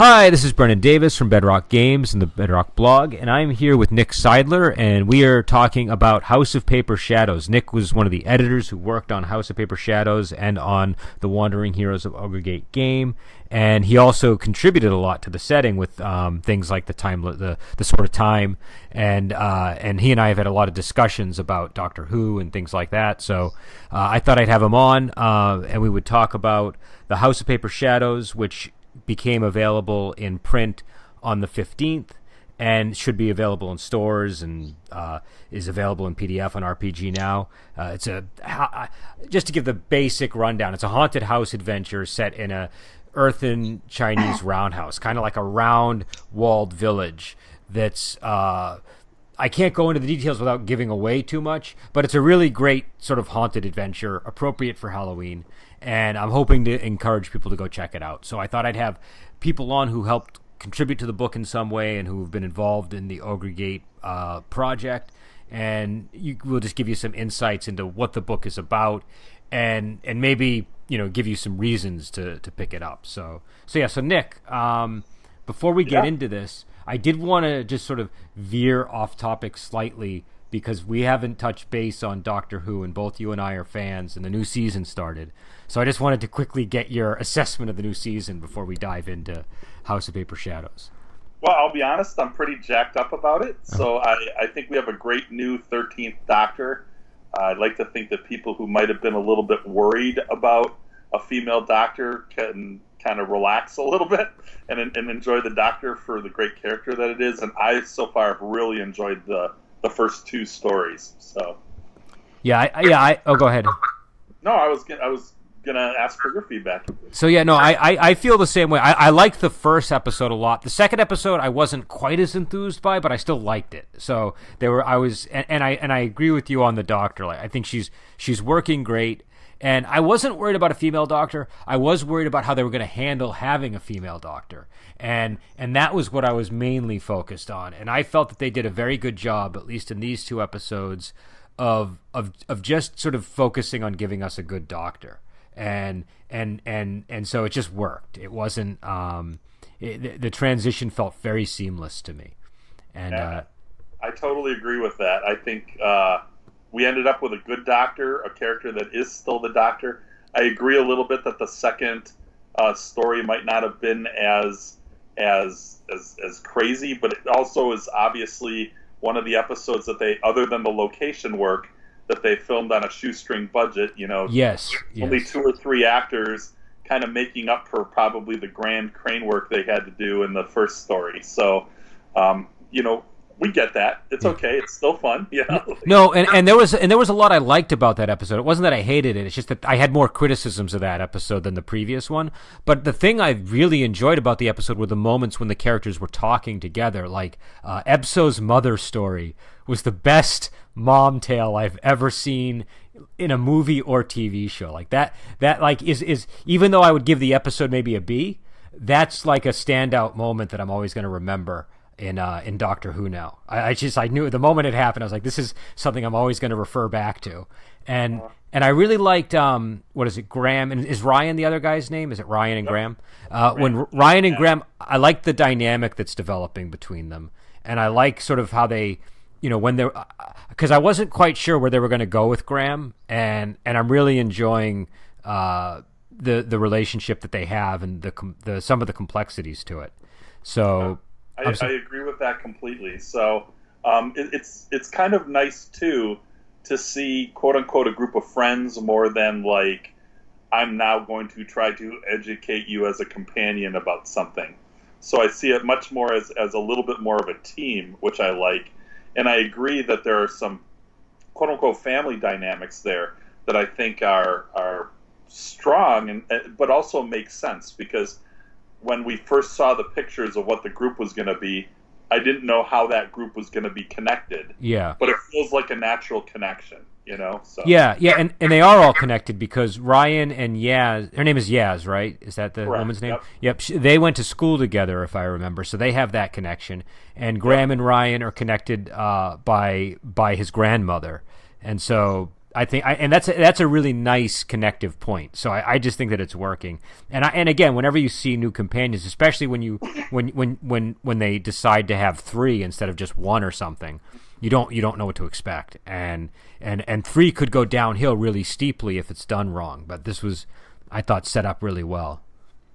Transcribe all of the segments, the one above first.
Hi, this is Brennan Davis from Bedrock Games and the Bedrock blog, and I'm here with Nick Seidler, and we are talking about House of Paper Shadows. Nick was one of the editors who worked on House of Paper Shadows and on the Wandering Heroes of Ogregate game, and he also contributed a lot to the setting with things like the sort of time, and he and I have had a lot of discussions about Doctor Who and things like that. So I thought I'd have him on, and we would talk about the House of Paper Shadows, which became available in print on the 15th and should be available in stores and is available in PDF on RPG Now. Just to give the basic rundown, it's a haunted house adventure set in a earthen Chinese roundhouse, kind of like a round walled village that's I can't go into the details without giving away too much, but it's a really great sort of haunted adventure, appropriate for Halloween, and I'm hoping to encourage people to go check it out. So I thought I'd have people on who helped contribute to the book in some way and who have been involved in the Ogregate project, and we'll just give you some insights into what the book is about, and maybe give you some reasons to pick it up. So Nick, before we get into this, I did want to just sort of veer off topic slightly because we haven't touched base on Doctor Who, and both you and I are fans, and the new season started. So I just wanted to quickly get your assessment of the new season before we dive into House of Paper Shadows. Well, I'll be honest, I'm pretty jacked up about it. So I think we have a great new 13th Doctor. I'd like to think that people who might have been a little bit worried about a female Doctor can kind of relax a little bit and enjoy the Doctor for the great character that it is. And I, so far, have really enjoyed the first two stories. So, oh, go ahead. No, I was gonna ask for your feedback. So I feel the same way. I liked the first episode a lot. The second episode I wasn't quite as enthused by, but I still liked it. So I agree with you on the Doctor. Like, I think she's working great. And I wasn't worried about a female Doctor. I was worried about how they were going to handle having a female Doctor. And that was what I was mainly focused on. And I felt that they did a very good job, at least in these two episodes, of just sort of focusing on giving us a good Doctor. And so it just worked. It wasn't the transition felt very seamless to me. And I totally agree with that. I think we ended up with a good Doctor, a character that is still the Doctor. I agree a little bit that the second story might not have been as crazy, but it also is obviously one of the episodes that they, other than the location work, that they filmed on a shoestring budget. Yes. Only 2 or 3 actors, kind of making up for probably the grand crane work they had to do in the first story. So, we get that. It's okay. It's still fun. No, and there was a lot I liked about that episode. It wasn't that I hated it. It's just that I had more criticisms of that episode than the previous one. But the thing I really enjoyed about the episode were the moments when the characters were talking together. Like Ebso's mother story was the best mom tale I've ever seen in a movie or TV show. Like that like is even though I would give the episode maybe a B, that's like a standout moment that I'm always going to remember in Doctor Who now. I knew the moment it happened, I was like, this is something I'm always going to refer back to. And I really liked what is it, Graham, and is Ryan the other guy's name? Is it Ryan and Graham? When Ryan and Graham, I like the dynamic that's developing between them, and I like sort of how they, when they're, because I wasn't quite sure where they were going to go with Graham, and I'm really enjoying the relationship that they have and the some of the complexities to it. So. I agree with that completely. So it's kind of nice too to see, quote unquote, a group of friends more than like, I'm now going to try to educate you as a companion about something. So I see it much more as a little bit more of a team, which I like. And I agree that there are some quote unquote family dynamics there that I think are strong but also make sense, because when we first saw the pictures of what the group was going to be, I didn't know how that group was going to be connected. Yeah. But it feels like a natural connection, So. Yeah, and they are all connected because Ryan and Yaz, her name is Yaz, right? Is that the woman's name? Yep. They went to school together, if I remember, so they have that connection. And Graham and Ryan are connected by his grandmother. And so and that's a really nice connective point. So I just think that it's working. And again, whenever you see new companions, especially when they decide to have 3 instead of just 1 or something, you don't know what to expect. And 3 could go downhill really steeply if it's done wrong. But this was, I thought, set up really well.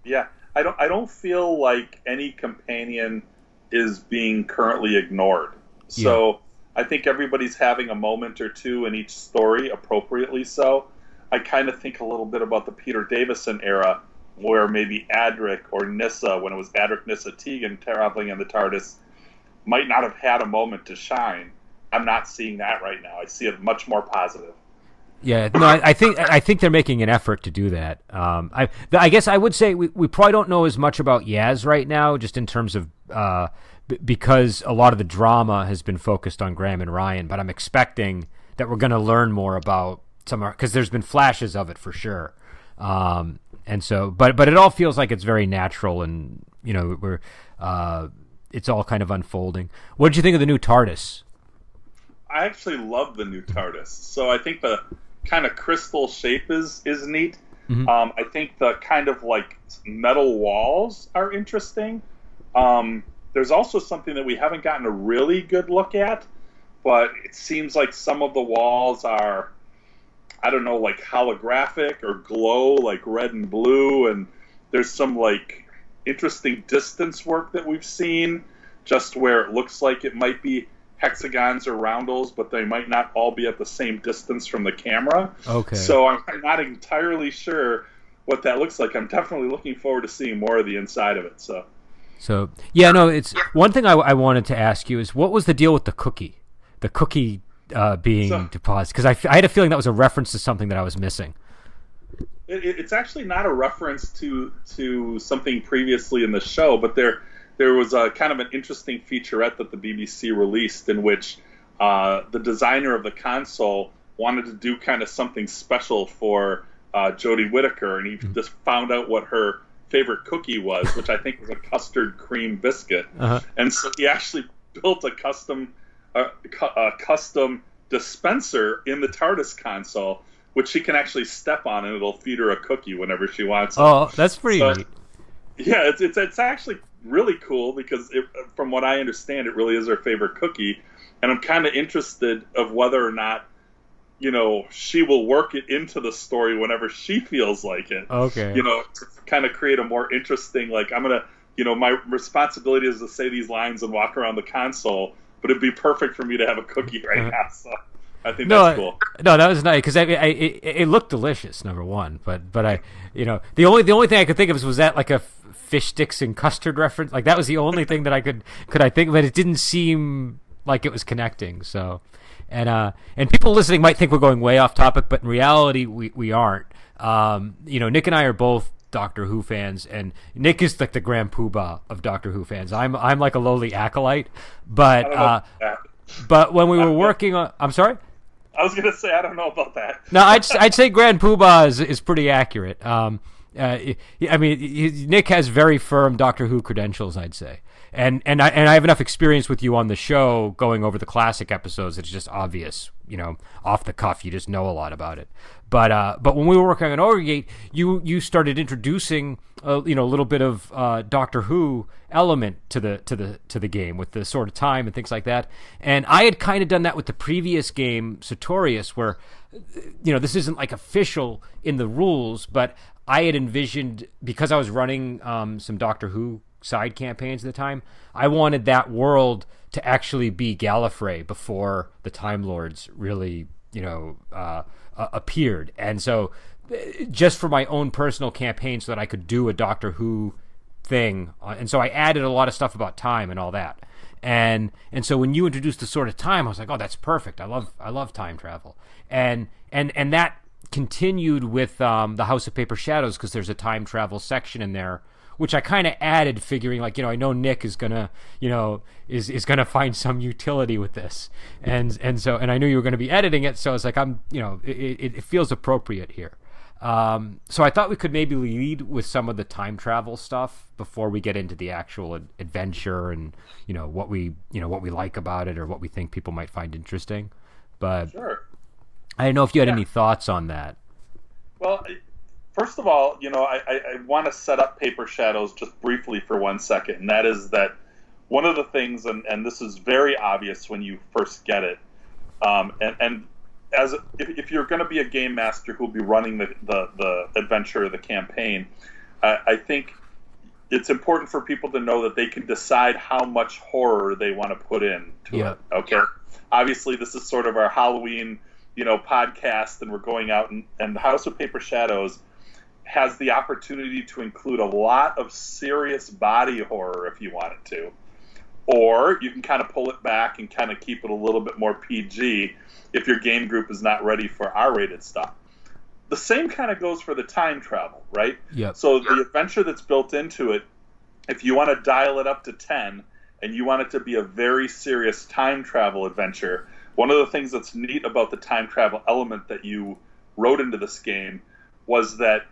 Yeah, I don't feel like any companion is being currently ignored. So. Yeah. I think everybody's having a moment or two in each story, appropriately so. I kind of think a little bit about the Peter Davison era, where maybe Adric or Nyssa, when it was Adric, Nyssa, Tegan traveling in the TARDIS, might not have had a moment to shine. I'm not seeing that right now. I see it much more positive. Yeah, no, I think they're making an effort to do that. I guess I would say we probably don't know as much about Yaz right now, just in terms of because a lot of the drama has been focused on Graham and Ryan. But I'm expecting that we're going to learn more about some, because there's been flashes of it for sure. And so, but it all feels like it's very natural, and it's all kind of unfolding. What did you think of the new TARDIS? I actually love the new TARDIS. So I think the kind of crystal shape is neat. Mm-hmm. I think the kind of like metal walls are interesting. There's also something that we haven't gotten a really good look at, but it seems like some of the walls are, I don't know, like holographic or glow like red and blue, and there's some like interesting distance work that we've seen, just where it looks like it might be hexagons or roundels, but they might not all be at the same distance from the camera. Okay. So I'm not entirely sure what that looks like. I'm definitely looking forward to seeing more of the inside of it. So yeah, no, it's one thing I wanted to ask you is, what was the deal with the cookie? The cookie being deposited? Because I had a feeling that was a reference to something that I was missing. It's actually not a reference to something previously in the show, but there was a kind of an interesting featurette that the BBC released in which the designer of the console wanted to do kind of something special for Jodie Whittaker, and he just found out what her favorite cookie was, which I think was a custard cream biscuit. Uh-huh. And so he actually built a custom dispenser in the TARDIS console, which she can actually step on, and it'll feed her a cookie whenever she wants it. Oh, that's pretty neat. Yeah, it's actually really cool, because from what I understand, it really is her favorite cookie, and I'm kind of interested of whether or not, she will work it into the story whenever she feels like it. Okay. To kind of create a more interesting, like, I'm gonna, my responsibility is to say these lines and walk around the console, but it'd be perfect for me to have a cookie right now. So I think that's cool. No, that was nice, because it looked delicious, number one, but I, the only thing I could think of was that like a fish sticks and custard reference. Like, that was the only thing that I could think, but it didn't seem like it was connecting. So, and people listening might think we're going way off topic, but in reality we aren't. Nick and I are both Doctor Who fans, and Nick is like the grand poobah of Doctor Who fans. I'm like a lowly acolyte, but when we were working on, I'm sorry? I was gonna say I don't know about that. No, I'd say grand poobah is pretty accurate. I mean, Nick has very firm Doctor Who credentials, I'd say, and I have enough experience with you on the show going over the classic episodes. It's just obvious, off the cuff, you just know a lot about it. But when we were working on Orgate, you started introducing a little bit of Doctor Who element to the game with the Sword of Time and things like that. And I had kind of done that with the previous game, Sartorius, where this isn't like official in the rules, but I had envisioned, because I was running some Doctor Who side campaigns at the time, I wanted that world to actually be Gallifrey before the Time Lords really, appeared. And so just for my own personal campaign, so that I could do a Doctor Who thing. And so I added a lot of stuff about time and all that. And so when you introduced the Sword of Time, I was like, oh, that's perfect. I love time travel. And that continued with the House of Paper Shadows, because there's a time travel section in there, which I kind of added, figuring like, I know Nick is gonna, is gonna find some utility with this, and I knew you were gonna be editing it, so it's like it feels appropriate here. So I thought we could maybe lead with some of the time travel stuff before we get into the actual adventure and what we like about it, or what we think people might find interesting. But sure. I don't know if you had any thoughts on that. Well, first of all, I want to set up Paper Shadows just briefly for 1 second, and that is that one of the things, and this is very obvious when you first get it, and if you're going to be a game master who'll be running the adventure or the campaign, I think it's important for people to know that they can decide how much horror they want to put in to it. Okay, obviously this is sort of our Halloween, podcast, and we're going out and the House of Paper Shadows has the opportunity to include a lot of serious body horror if you want it to, or you can kind of pull it back and kind of keep it a little bit more PG if your game group is not ready for R-rated stuff. The same kind of goes for the time travel, right? Yep. So the adventure that's built into it, if you want to dial it up to 10 and you want it to be a very serious time travel adventure, one of the things that's neat about the time travel element that you wrote into this game was that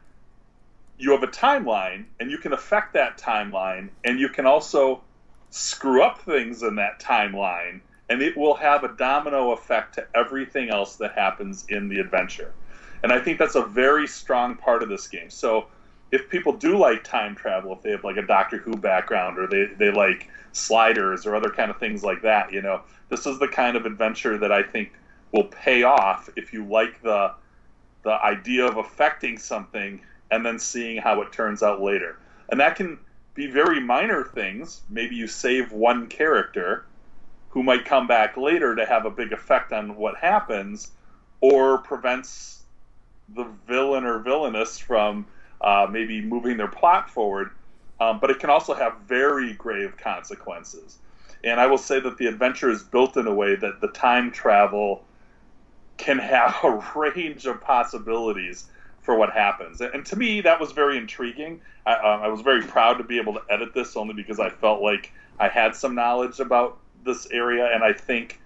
you have a timeline and you can affect that timeline, and you can also screw up things in that timeline, and it will have a domino effect to everything else that happens in the adventure. And I think that's a very strong part of this game. So if people do like time travel, if they have like a Doctor Who background, or they like sliders or other kind of things like that, this is the kind of adventure that I think will pay off if you like the idea of affecting something and then seeing how it turns out later. And that can be very minor things. Maybe you save one character who might come back later to have a big effect on what happens, or prevents the villain or villainess from maybe moving their plot forward. But it can also have very grave consequences. And I will say that the adventure is built in a way that the time travel can have a range of possibilities for what happens. And to me, that was very intriguing. I was very proud to be able to edit this, only because I felt like I had some knowledge about this area, and I think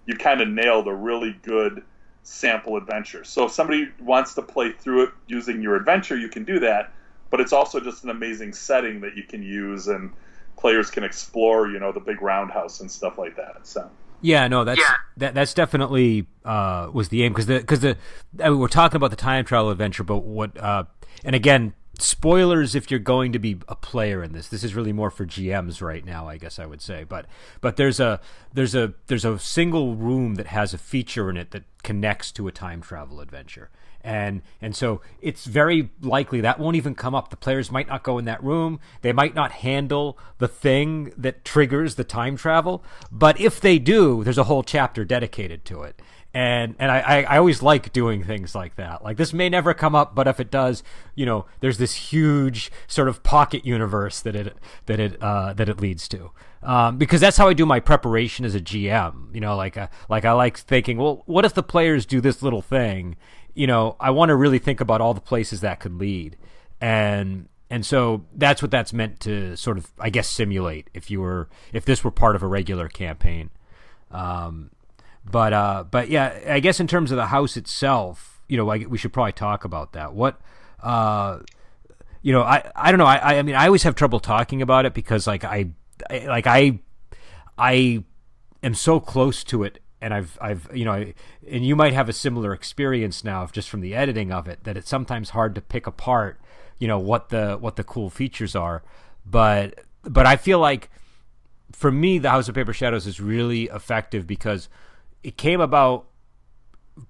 you kind of nailed a really good sample adventure. So if somebody wants to play through it using your adventure, you can do that, but it's also just an amazing setting that you can use, and players can explore, the big roundhouse and stuff like that. So yeah, no, that's definitely was the aim, because we're talking about the time travel adventure, but what and again, spoilers if you're going to be a player in this. This is really more for GMs right now, I guess I would say. But there's a single room that has a feature in it that connects to a time travel adventure. And so it's very likely that won't even come up. The players might not go in that room. They might not handle the thing that triggers the time travel. But if they do, there's a whole chapter dedicated to it. And I always like doing things like that. Like, this may never come up, but if it does, there's this huge sort of pocket universe that it leads to. Because that's how I do my preparation as a GM. I like thinking, well, what if the players do this little thing? I want to really think about all the places that could lead. And so that's what that's meant to sort of, I guess, simulate if this were part of a regular campaign. But yeah, I guess in terms of the house itself, we should probably talk about that. What, I don't know. I mean, I always have trouble talking about it because I am so close to it, and I've and you might have a similar experience now just from the editing of it, that it's sometimes hard to pick apart, what the cool features are. But I feel like for me, the House of Paper Shadows is really effective because it came about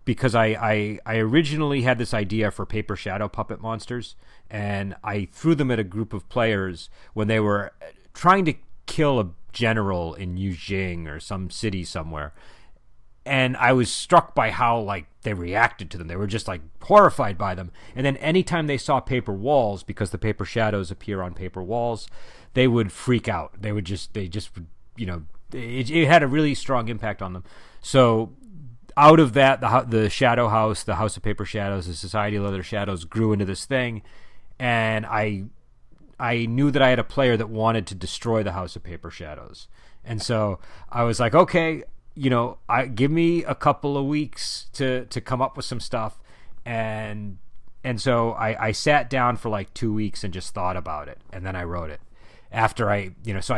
because I originally had this idea for paper shadow puppet monsters, and I threw them at a group of players when they were trying to kill a general in Yujing or some city somewhere. And I was struck by how they reacted to them. They were just horrified by them. And then anytime they saw paper walls, because the paper shadows appear on paper walls, they would freak out. It had a really strong impact on them. So out of that, the Shadow House, the House of Paper Shadows, the Society of Leather Shadows grew into this thing. And I knew that I had a player that wanted to destroy the House of Paper Shadows. And so I was like, okay, give me a couple of weeks to come up with some stuff. And so I sat down for 2 weeks and just thought about it. And then I wrote it. After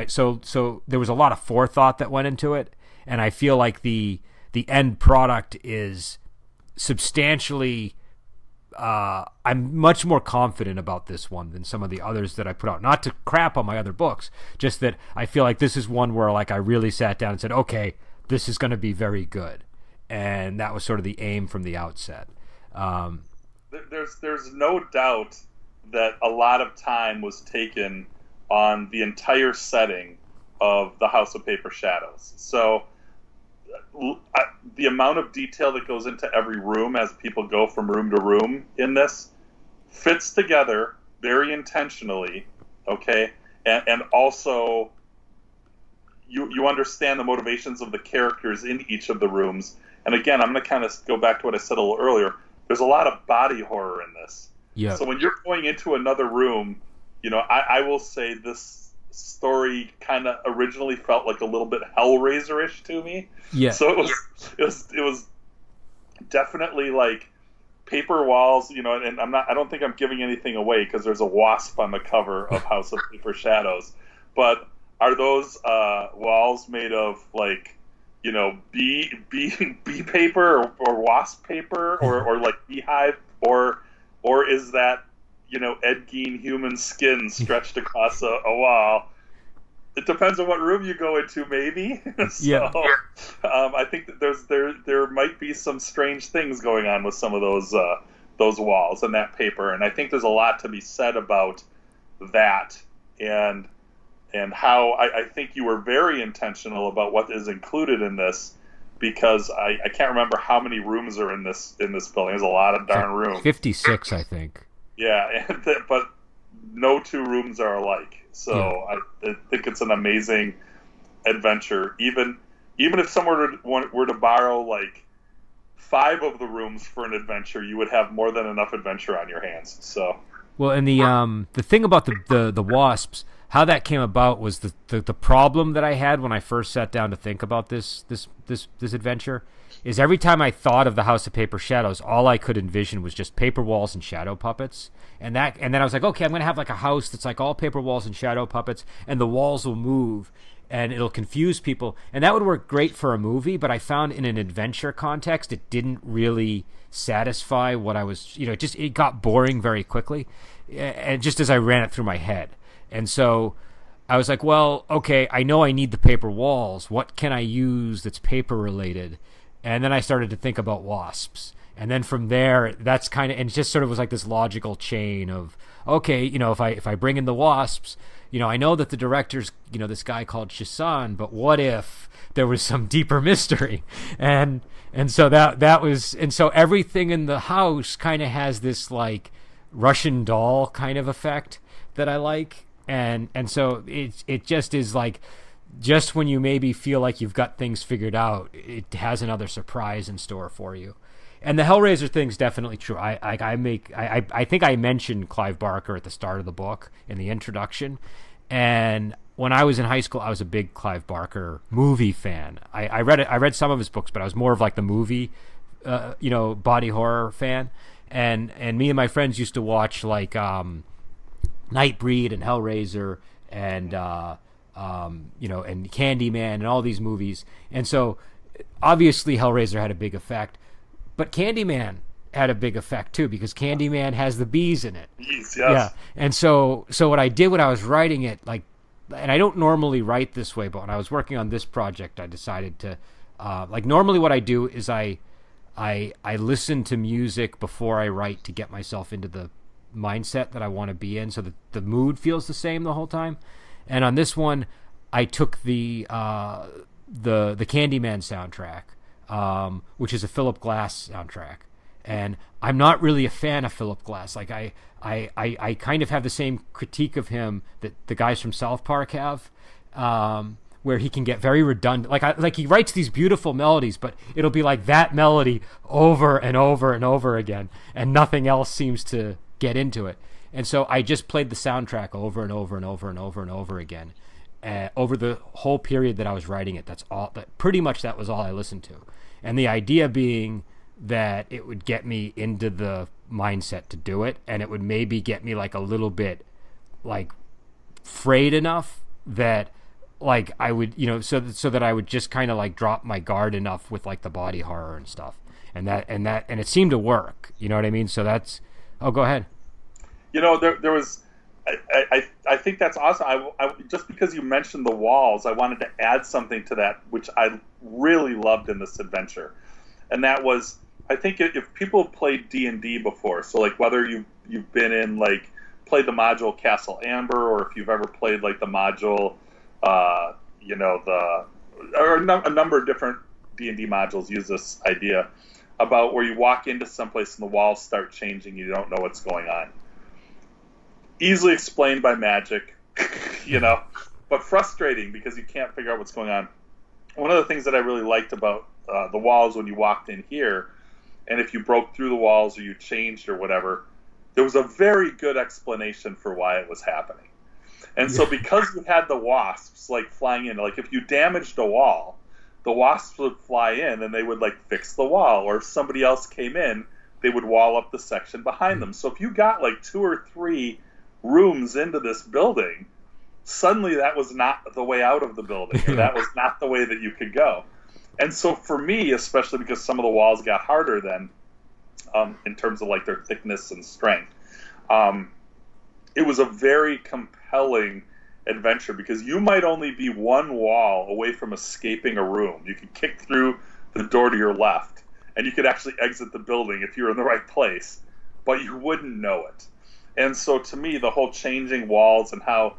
so there was a lot of forethought that went into it. And I feel like the the end product is substantially. I'm much more confident about this one than some of the others that I put out. Not to crap on my other books, just that I feel like this is one where like I really sat down and said, okay, this is going to be very good, and that was sort of the aim from the outset. There's no doubt that a lot of time was taken on the entire setting of the House of Paper Shadows. So the amount of detail that goes into every room as people go from room to room in this fits together very intentionally, okay? And also you understand the motivations of the characters in each of the rooms. And again, I'm going to kind of go back to what I said a little earlier. There's a lot of body horror in this. Yeah. So when you're going into another room, I will say this story kind of originally felt like a little bit Hellraiser-ish to me. Yeah. So it was definitely like paper walls, and I don't think I'm giving anything away because there's a wasp on the cover of House of Paper Shadows. But are those walls made of like, bee paper or wasp paper or like beehive or is that Ed Gein human skin stretched across a wall? It depends on what room you go into, maybe. So, I think that there might be some strange things going on with some of those walls and that paper, and I think there's a lot to be said about that and how I think you were very intentional about what is included in this, because I can't remember how many rooms are in this building. There's a lot of darn rooms. 56, I think. Yeah, but no two rooms are alike. So I think it's an amazing adventure. Even if someone were to borrow like 5 of the rooms for an adventure, you would have more than enough adventure on your hands. So well, and the thing about the wasps, how that came about was the problem that I had when I first sat down to think about this adventure is every time I thought of the House of Paper Shadows, all I could envision was just paper walls and shadow puppets. And then I was like, okay, I'm going to have like a house that's like all paper walls and shadow puppets, and the walls will move, and it'll confuse people. And that would work great for a movie, but I found in an adventure context, it didn't really satisfy what I was, it got boring very quickly, and just as I ran it through my head. And so I was like, well, okay, I know I need the paper walls. What can I use that's paper related? And then I started to think about wasps. And then from there, that's kind of, and it just sort of was like this logical chain of, okay, if I bring in the wasps, I know that the director's, this guy called Shisan, but what if there was some deeper mystery? And so that was, and so everything in the house kind of has this like Russian doll kind of effect that I like. And so it just is like, just when you maybe feel like you've got things figured out, it has another surprise in store for you. And the Hellraiser thing's definitely true. I think I mentioned Clive Barker at the start of the book in the introduction. And when I was in high school, I was a big Clive Barker movie fan. I read some of his books, but I was more of like the movie, body horror fan. And me and my friends used to watch like Nightbreed and Hellraiser and and Candyman and all these movies. And so obviously Hellraiser had a big effect, but Candyman had a big effect too, because Candyman has the bees in it. Bees, yes. Yeah. And so what I did when I was writing it, like, and I don't normally write this way, but when I was working on this project, I decided to, normally what I do is I listen to music before I write to get myself into the mindset that I want to be in, so that the mood feels the same the whole time. And on this one, I took the Candyman soundtrack, which is a Philip Glass soundtrack, and I'm not really a fan of Philip Glass. Like I kind of have the same critique of him that the guys from South Park have, where he can get very redundant. Like he writes these beautiful melodies, but it'll be like that melody over and over and over again, and nothing else seems to get into it. And so I just played the soundtrack over and over and over and over and over again, over the whole period that I was writing it. That was all I listened to. And the idea being that it would get me into the mindset to do it, and it would maybe get me like a little bit like frayed enough that like I would, so that I would just kind of like drop my guard enough with like the body horror and stuff, and it seemed to work. You know what I mean? So that's. Oh, go ahead. There was. I think that's awesome. I just because you mentioned the walls, I wanted to add something to that, which I really loved in this adventure, and that was, I think if people have played D&D before, so like whether you've been in like played the module Castle Amber, or if you've ever played like the module, a number of different D&D modules use this idea about where you walk into someplace and the walls start changing, you don't know what's going on. Easily explained by magic, but frustrating because you can't figure out what's going on. One of the things that I really liked about the walls when you walked in here, and if you broke through the walls or you changed or whatever, there was a very good explanation for why it was happening. And so because you had the wasps like flying in, like if you damaged a wall, the wasps would fly in and they would like fix the wall, or if somebody else came in, they would wall up the section behind them. So if you got like 2 or 3 rooms into this building, suddenly that was not the way out of the building, or that was not the way that you could go. And so for me, especially because some of the walls got harder then, in terms of like their thickness and strength, it was a very compelling adventure because you might only be 1 wall away from escaping a room. You could kick through the door to your left and you could actually exit the building if you're in the right place, but you wouldn't know it. And so to me, the whole changing walls and how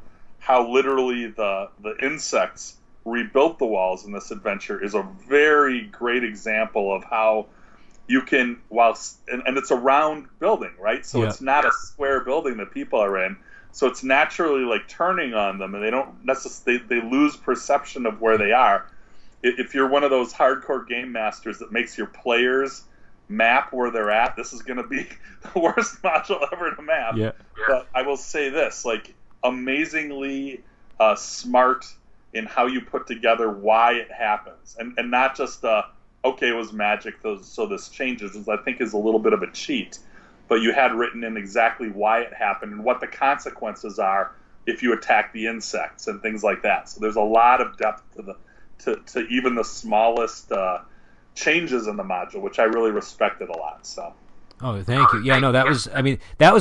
literally the insects rebuilt the walls in this adventure is a very great example of how you can, and it's a round building, right? So it's not a square building that people are in. So it's naturally like turning on them, and they don't necessarily, they lose perception of where they are. If you're one of those hardcore game masters that makes your players map where they're at, this is going to be the worst module ever to map. Yeah. But I will say this, like, amazingly smart in how you put together why it happens. And not just, okay, it was magic, so this changes, which I think is a little bit of a cheat. But you had written in exactly why it happened and what the consequences are if you attack the insects and things like that. So there's a lot of depth to even the smallest changes in the module, which I really respected a lot. So. Oh, thank you. Yeah, no, that was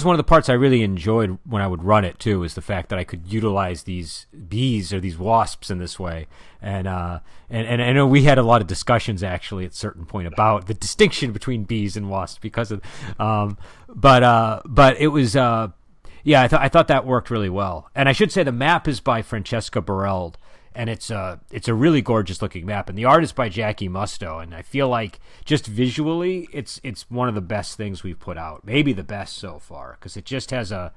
one of the parts I really enjoyed when I would run it too, is the fact that I could utilize these bees or these wasps in this way. And I know we had a lot of discussions actually at a certain point about the distinction between bees and wasps because of, but it was, I thought that worked really well. And I should say the map is by Francesca Bareld. And it's a really gorgeous looking map, and the art is by Jackie Musto. And I feel like just visually, it's one of the best things we've put out, maybe the best so far, because it just has I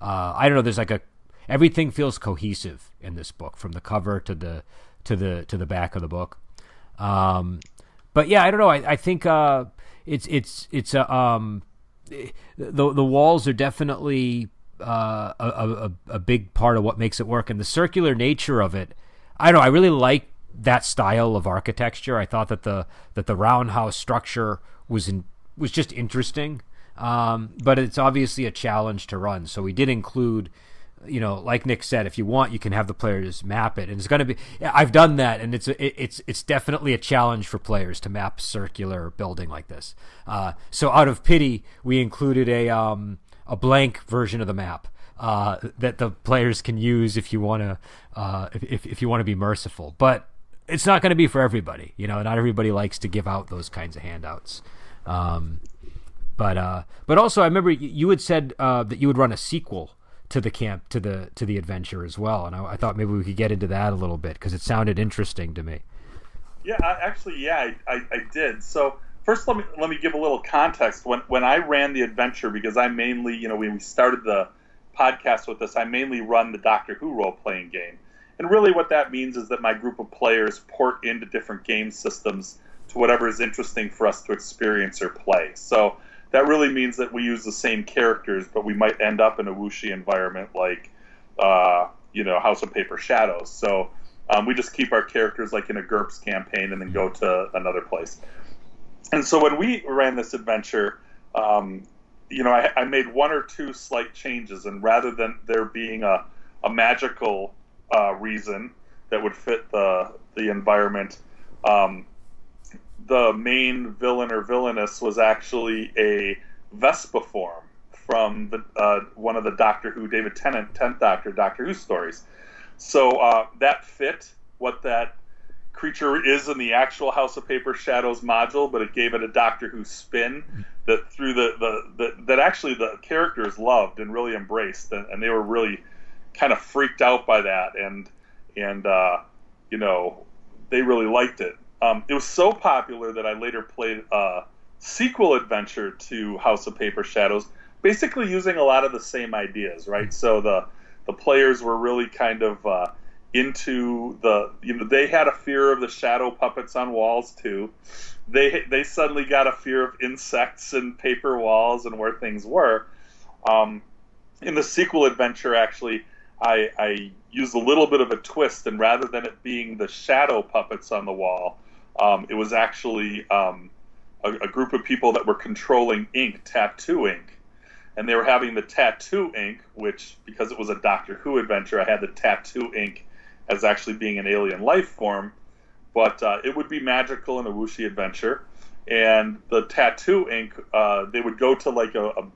don't know, there's like everything feels cohesive in this book, from the cover to the back of the book. But yeah, I don't know. I think the walls are definitely a big part of what makes it work, and the circular nature of it. I don't know. I really like that style of architecture. I thought that the roundhouse structure was just interesting, but it's obviously a challenge to run. So we did include, like Nick said, if you want, you can have the players map it, and it's going to be. I've done that, and it's definitely a challenge for players to map circular building like this. So out of pity, we included a blank version of the map. That the players can use if you want to, if you want to be merciful, but it's not going to be for everybody. Not everybody likes to give out those kinds of handouts. But also, I remember you had said that you would run a sequel to the camp to the adventure as well, and I thought maybe we could get into that a little bit because it sounded interesting to me. Yeah, I did. So. First, let me give a little context. When I ran the adventure, because I mainly, when we started the podcast with this, I mainly run the Doctor Who role-playing game. And really what that means is that my group of players port into different game systems to whatever is interesting for us to experience or play. So that really means that we use the same characters, but we might end up in a wuxia environment like, House of Paper Shadows. So we just keep our characters like in a GURPS campaign and then go to another place. And so when we ran this adventure, I made 1 or 2 slight changes, and rather than there being a magical reason, that would fit the environment. The main villain or villainess was actually a Vespa form from one of the Doctor Who, David Tennant, 10th Doctor Who stories. So that fit what that creature is in the actual House of Paper Shadows module, but it gave it a Doctor Who spin that through that actually the characters loved and really embraced, and they were really kind of freaked out by that, and they really liked it. It was so popular that I later played a sequel adventure to House of Paper Shadows, basically using a lot of the same ideas, right? So the players were really kind of into they had a fear of the shadow puppets on walls too. They suddenly got a fear of insects and paper walls and where things were. In the sequel adventure, actually, I used a little bit of a twist, and rather than it being the shadow puppets on the wall, it was actually a group of people that were controlling ink, tattoo ink. And they were having the tattoo ink, which, because it was a Doctor Who adventure, I had the tattoo ink as actually being an alien life form. But it would be magical in a wuxia adventure. And the tattoo ink, they would go to like a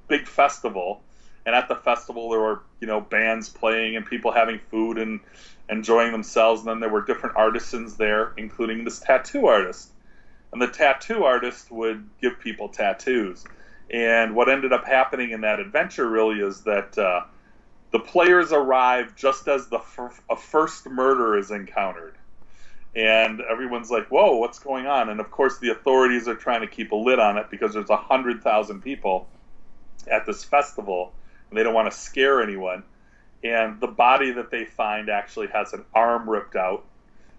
big festival. And at the festival, there were, bands playing and people having food and enjoying themselves. And then there were different artisans there, including this tattoo artist. And the tattoo artist would give people tattoos. And what ended up happening in that adventure really is that the players arrive just as a first murder is encountered. And everyone's like, whoa, what's going on? And of course, the authorities are trying to keep a lid on it because there's 100,000 people at this festival. And they don't want to scare anyone. And the body that they find actually has an arm ripped out.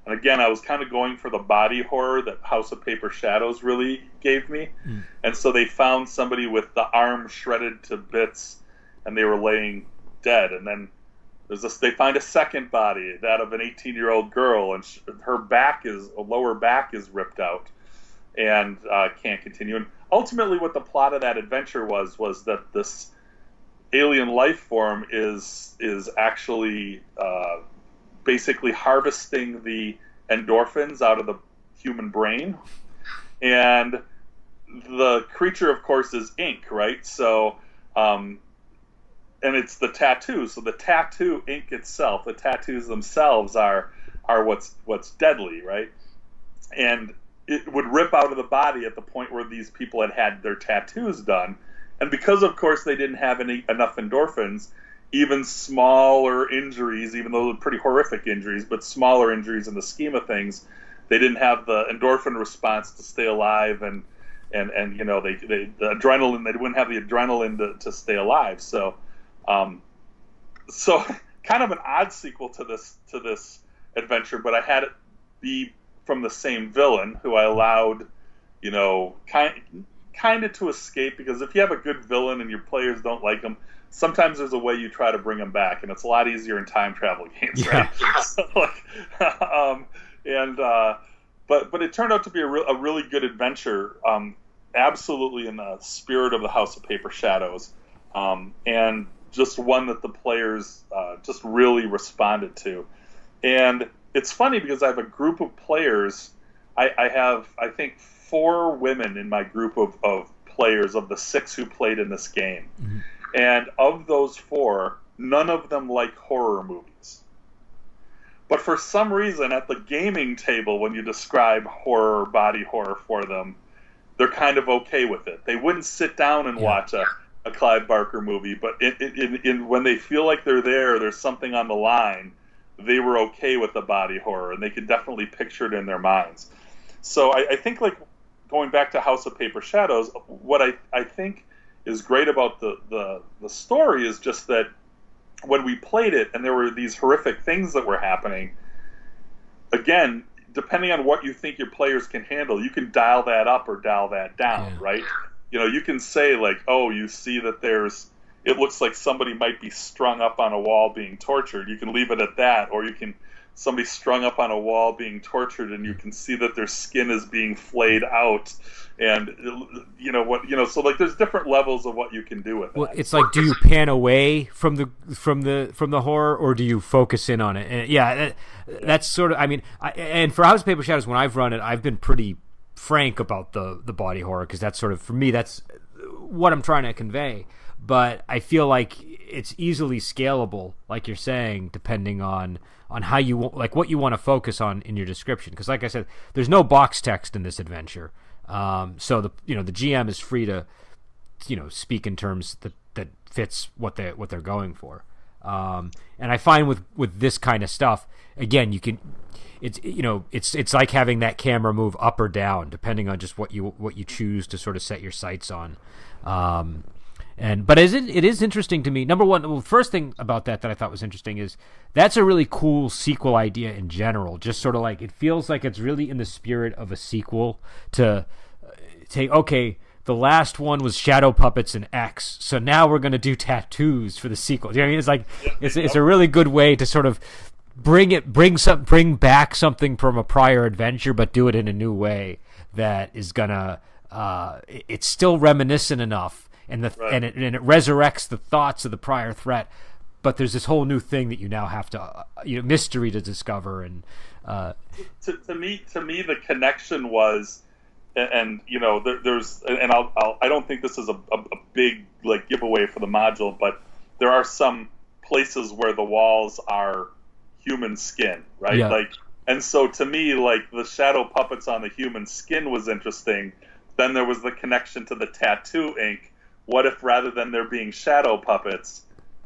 And again, I was kind of going for the body horror that House of Paper Shadows really gave me. And so they found somebody with the arm shredded to bits, and they were laying dead. And then they find a second body, that of an 18-year-old girl, and her lower back is ripped out and can't continue. And ultimately what the plot of that adventure was that this alien life form is actually basically harvesting the endorphins out of the human brain. And the creature, of course, is ink, right? So, and it's the tattoo. So the tattoo ink itself, the tattoos themselves are what's deadly, right? And it would rip out of the body at the point where these people had their tattoos done. And because, of course, they didn't have enough endorphins, even smaller injuries, even though they're pretty horrific injuries, but smaller injuries in the scheme of things, they didn't have the endorphin response to stay alive, and the adrenaline, they wouldn't have the adrenaline to stay alive. So kind of an odd sequel to this adventure, but I had it be from the same villain who I allowed, kind of to escape, because if you have a good villain and your players don't like him, sometimes there's a way you try to bring them back, and it's a lot easier in time travel games, right? So, but it turned out to be a really good adventure, absolutely in the spirit of the House of Paper Shadows, and just one that the players just really responded to. And it's funny because I have a group of players. I have, I think, 4 women in my group of players of the 6 who played in this game. Mm-hmm. And of those 4, none of them like horror movies. But for some reason, at the gaming table, when you describe horror, body horror for them, they're kind of okay with it. They wouldn't sit down and watch a Clive Barker movie, but when they feel like there's something on the line, they were okay with the body horror, and they could definitely picture it in their minds. So I think, like, going back to House of Paper Shadows, what I think is great about the story is just that when we played it and there were these horrific things that were happening, again, depending on what you think your players can handle, you can dial that up or dial that down, right? You can say, like, oh, you see that it looks like somebody might be strung up on a wall being tortured. You can leave it at that, or you can somebody strung up on a wall being tortured, and you can see that their skin is being flayed out, and so like there's different levels of what you can do with it. Well, it's like, do you pan away from the horror, or do you focus in on it? And that's sort of, I mean, and for House of Paper Shadows, when I've run it, I've been pretty frank about the body horror, because that's sort of, for me, that's what I'm trying to convey. But I feel like it's easily scalable, like you're saying, depending on how you want, like what you want to focus on in your description. Because, like I said, there's no box text in this adventure, so the GM is free to speak in terms that fits what they're going for. And I find with this kind of stuff, again, you can. It's like having that camera move up or down depending on just what you choose to sort of set your sights on. But it is interesting to me. Number one, the first thing about that I thought was interesting is that's a really cool sequel idea in general. Just sort of like, it feels like it's really in the spirit of a sequel to take, okay, the last one was shadow puppets and X, so now we're going to do tattoos for the sequel. You know what I mean? It's like, it's a really good way to sort of bring back something from a prior adventure, but do it in a new way that is gonna it's still reminiscent enough, and it resurrects the thoughts of the prior threat, but there's this whole new thing that you now have to mystery to discover. And to me the connection was, and there's, and I don't think this is a big like giveaway for the module, but there are some places where the walls are human skin, right? Yeah. Like, and so to me, like, the shadow puppets on the human skin was interesting. Then there was the connection to the tattoo ink. What if rather than there being shadow puppets,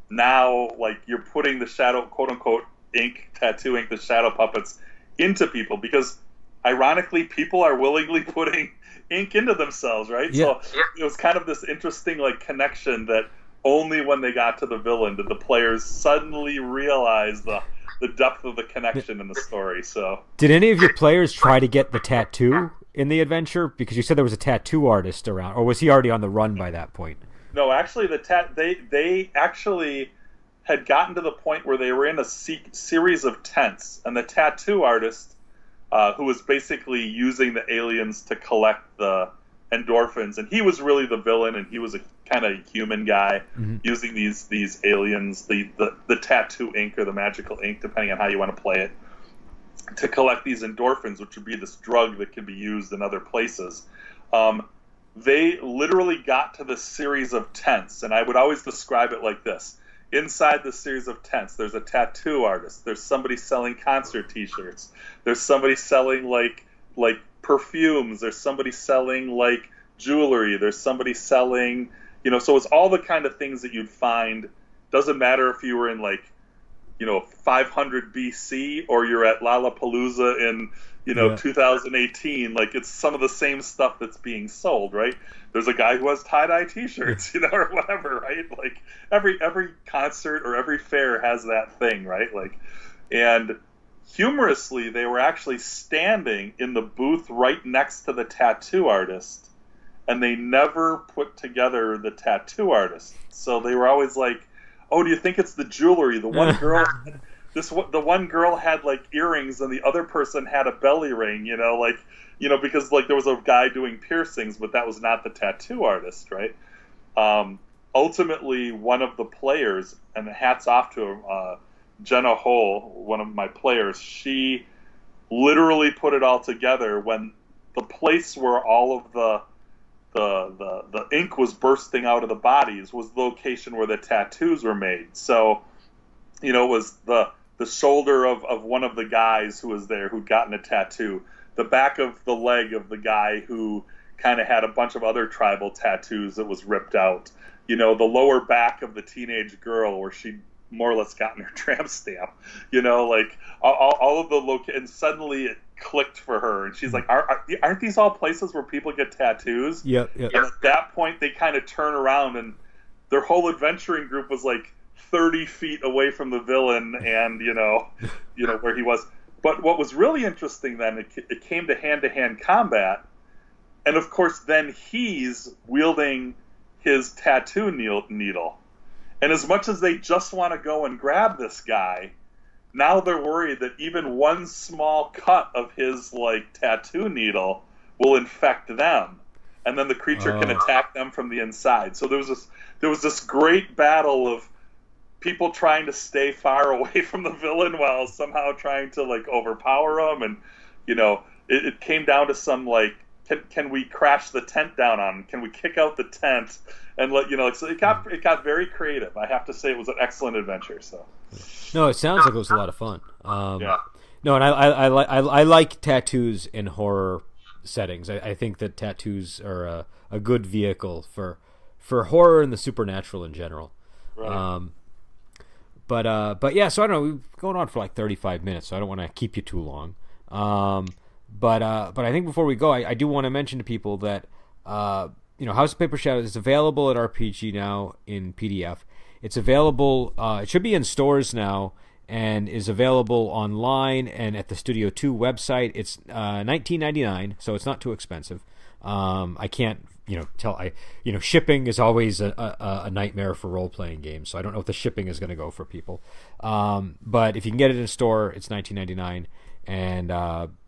now like you're putting the shadow, quote unquote, tattoo ink, the shadow puppets into people, because ironically people are willingly putting ink into themselves, right? Yeah. So it was kind of this interesting like connection that only when they got to the villain did the players suddenly realize the depth of the connection in the story. So, did any of your players try to get the tattoo in the adventure? Because you said there was a tattoo artist around, or was he already on the run by that point? No, actually, they actually had gotten to the point where they were in a series of tents, and the tattoo artist, who was basically using the aliens to collect the endorphins, and he was really the villain, and he was a kind of human guy using these aliens, the tattoo ink or the magical ink, depending on how you want to play it, to collect these endorphins, which would be this drug that can be used in other places. They literally got to this series of tents, and I would always describe it like this. Inside the series of tents, there's a tattoo artist, there's somebody selling concert t-shirts, there's somebody selling like perfumes, there's somebody selling like jewelry, there's somebody selling, so it's all the kind of things that you'd find. Doesn't matter if you were in 500 BC or you're at Lollapalooza in 2018, like it's some of the same stuff that's being sold, right? There's a guy who has tie-dye t-shirts, or whatever, right? Like every concert or every fair has that thing, right? Like, and humorously, they were actually standing in the booth right next to the tattoo artist, and they never put together the tattoo artist. So they were always like, "Oh, do you think it's the jewelry? The one girl, the one girl had like earrings, and the other person had a belly ring, because like there was a guy doing piercings, but that was not the tattoo artist, right?" Ultimately, one of the players, and hats off to him, Jenna Hole, one of my players, she literally put it all together when the place where all of the ink was bursting out of the bodies was the location where the tattoos were made. So, it was the shoulder of one of the guys who was there who'd gotten a tattoo, the back of the leg of the guy who kind of had a bunch of other tribal tattoos that was ripped out, the lower back of the teenage girl where she'd more or less gotten her tramp stamp, like all of the and suddenly it clicked for her, and she's like, aren't these all places where people get tattoos? Yep. And at that point they kind of turn around, and their whole adventuring group was like 30 feet away from the villain, and where he was. But what was really interesting then, it came to hand-to-hand combat, and of course then he's wielding his tattoo needle. And as much as they just want to go and grab this guy, now they're worried that even one small cut of his like tattoo needle will infect them, and then the creature can attack them from the inside. So there was this great battle of people trying to stay far away from the villain while somehow trying to like overpower him, and it came down to some like, can we crash the tent down on him? Can we kick out the tent? And so it got very creative. I have to say, it was an excellent adventure. So no, it sounds like it was a lot of fun. Yeah. No, and I like tattoos in horror settings. I think that tattoos are a good vehicle for horror and the supernatural in general. Right. But yeah, so I don't know. We've going on for like 35 minutes, so I don't want to keep you too long. But I think before we go, I do want to mention to people that House of Paper Shadows is available at RPG now in PDF. It's available. It should be in stores now, and is available online and at the Studio 2 website. It's $19.99, so it's not too expensive. I can't shipping is always a nightmare for role-playing games, so I don't know if the shipping is going to go for people. But if you can get it in a store, it's $19.99, and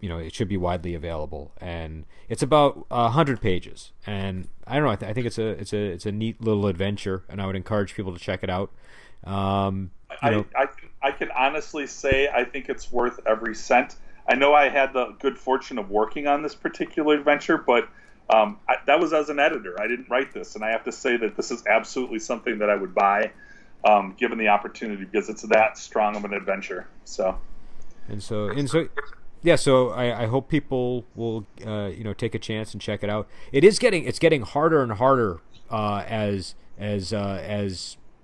it should be widely available. And it's about 100 pages, and I don't know. I think it's a neat little adventure, and I would encourage people to check it out. I can honestly say I think it's worth every cent. I know I had the good fortune of working on this particular adventure, but that was as an editor. I didn't write this, and I have to say that this is absolutely something that I would buy, given the opportunity, because it's that strong of an adventure. So I hope people will take a chance and check it out. It's getting harder and harder as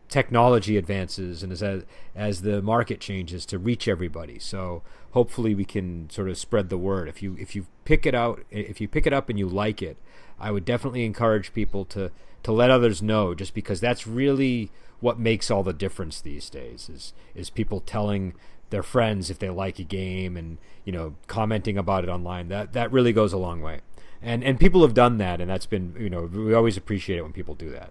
technology advances and as the market changes to reach everybody. So hopefully we can sort of spread the word. If you pick it up and you like it, I would definitely encourage people to let others know, just because that's really what makes all the difference these days is people telling their friends if they like a game and commenting about it online. That really goes a long way. And people have done that, and that's been we always appreciate it when people do that.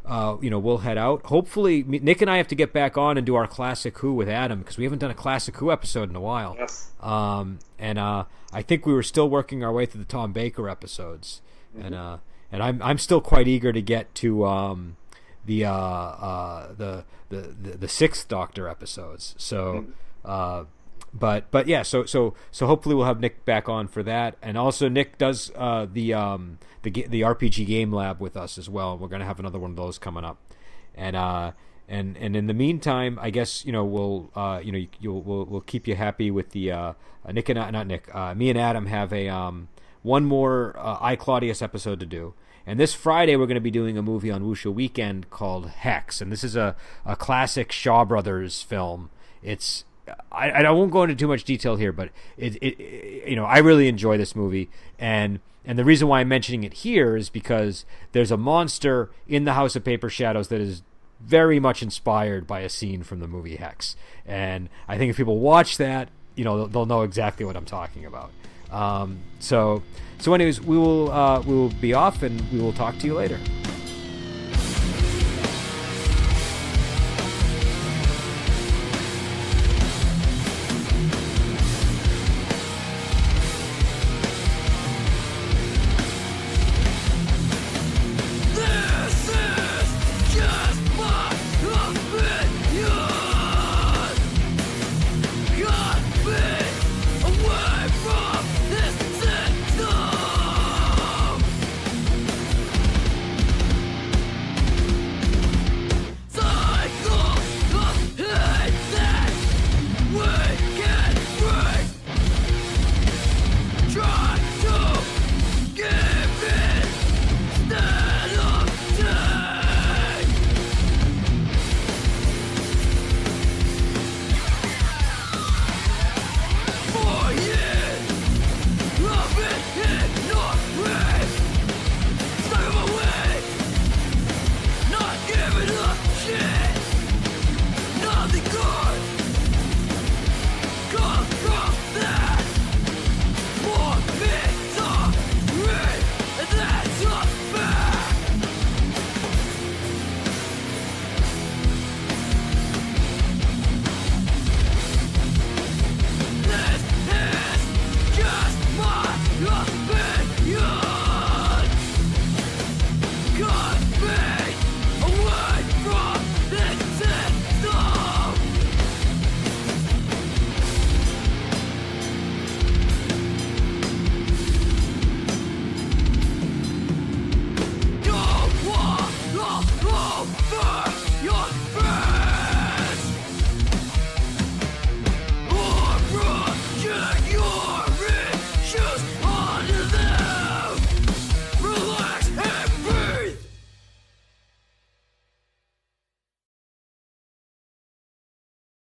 We'll head out. Hopefully, Nick and I have to get back on and do our Classic Who with Adam, because we haven't done a Classic Who episode in a while. Yes. I think we were still working our way through the Tom Baker episodes, and I'm still quite eager to get to the Sixth Doctor episodes. So. But yeah, so hopefully we'll have Nick back on for that, and also Nick does the RPG Game Lab with us as well. We're gonna have another one of those coming up, and in the meantime, I guess we'll keep you happy with the me and Adam have a one more I, Claudius episode to do. And this Friday, we're going to be doing a movie on Wuxia Weekend called Hex, and this is a classic Shaw Brothers film. It's I won't go into too much detail here, but I really enjoy this movie, and the reason why I'm mentioning it here is because there's a monster in the House of Paper Shadows that is very much inspired by a scene from the movie Hex, and I think if people watch that, they'll know exactly what I'm talking about. So anyways, we will be off, and we will talk to you later.